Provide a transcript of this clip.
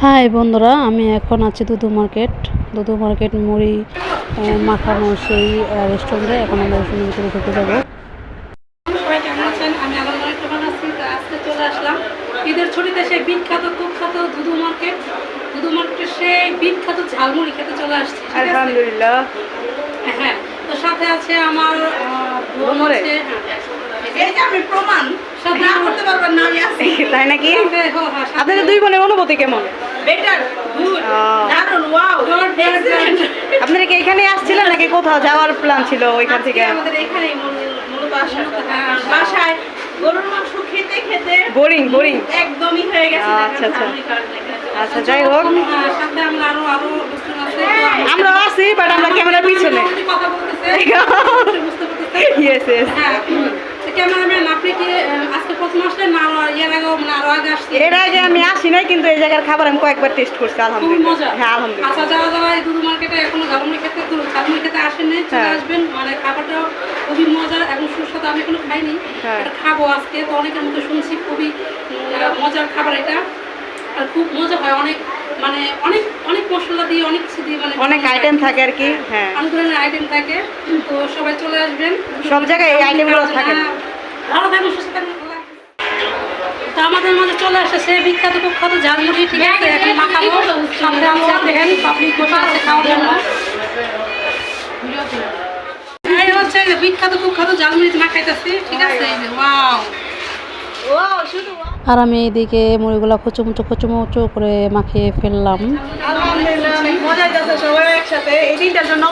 High বন্ধুরা, আমি এখন আছি দুধু মার্কেট মুড়ি মাখানো সেই রেস্টুরেন্টে। এখন আমরা ভিতরে ঢুকে যাবো। সবাই কেমন আছেন? আমি আলমগীর কেমন আছি? তো আজকে চলে আসলাম ঈদের ছুটিতে সেই বিখ্যাত কুখ্যাত দুধু মার্কেটের সেই বিখ্যাত ঝালমুড়ি খেতে চলে আসছি। আলহামদুলিল্লাহ। হ্যাঁ, তো সাথে আছে আমার বোন আছে। এই যে আমি প্রমাণ সাথে করতে পারবেন না, আমি আছি। তাই নাকি? হ্যাঁ, আপনাদের দুই বোনের অনুভূতি কেমন? বেটার, গুড, দারুণ, ওয়াও, গুড, এক্সেলেন্ট। আপনারা কি এখানে আসছিলেন নাকি কোথাও যাওয়ার প্ল্যান ছিল ওইখান থেকে? আমাদের এখানেই মূলত আসা। বাসায় গরুর মাংস খেতে খেতে বোরিং একদমই হয়ে গেছে। আচ্ছা, যাই হোক, সাথে আমরা আরো লোকজন আছে। আমরা আছি, বাট আমরা ক্যামেরার পিছনে। কথা বলতেছে, বুঝতে পারতেছে। ইয়েস। হ্যাঁ, ক্যামেরাম্যান, আপনি কি আজকে প্রথম আসলেন না এর আগেও, মানে আরো আগে আসছেন? এর আগে আমি আসি নাই, কিন্তু এই জায়গার খাবার আমি কয়েকবার টেস্ট করছি। খুব আলহামদুলিল্লাহ। মজা। হ্যাঁ, আলহামদুলিল্লাহ। আচ্ছা, যারা এই দুধু মার্কেটে এখনো ঝালমুড়ি খেতে আসেননি, চলে আসবেন। মানে খাবারটাও খুবই মজার এবং সুস্বাদু। আমি এখনো খাইনি, এটা খাবো আজকে। তো অনেকের মুখে শুনছি খুবই মজার খাবার এটা, আর খুব মজা হয়। অনেক মশলা দিয়ে, অনেক কিছু দিয়ে, মানে অনেক আইটেম থাকে আর কি। হ্যাঁ, অনেক ধরনের আইটেম থাকে। তো সবাই চলে আসবেন, সব জায়গায় এই আইটেমগুলো থাকে। ভালো থাকবেন, সুস্থ থাকবেন। তো আমাদের মাঝে চলে এসেছে বিখ্যাত কুখ্যাত ঝালমুড়ি। ঠিক আছে, এখন মাখাবো। সামনে আছে দেখেন পাবলিক বসে আছে খাওয়ার জন্য। এই হচ্ছে বিখ্যাত কুখ্যাত ঝালমুড়ি মাখাইতেছি। ঠিক আছে, এই যে ওয়াও, আর আমি এইদিকে মুড়িগুলো খুচুমুচু করে মাখিয়ে ফেললাম। আলহামদুলিল্লাহ, অনেক মজা যাচ্ছে সবাই একসাথে এই দিনটার জন্য।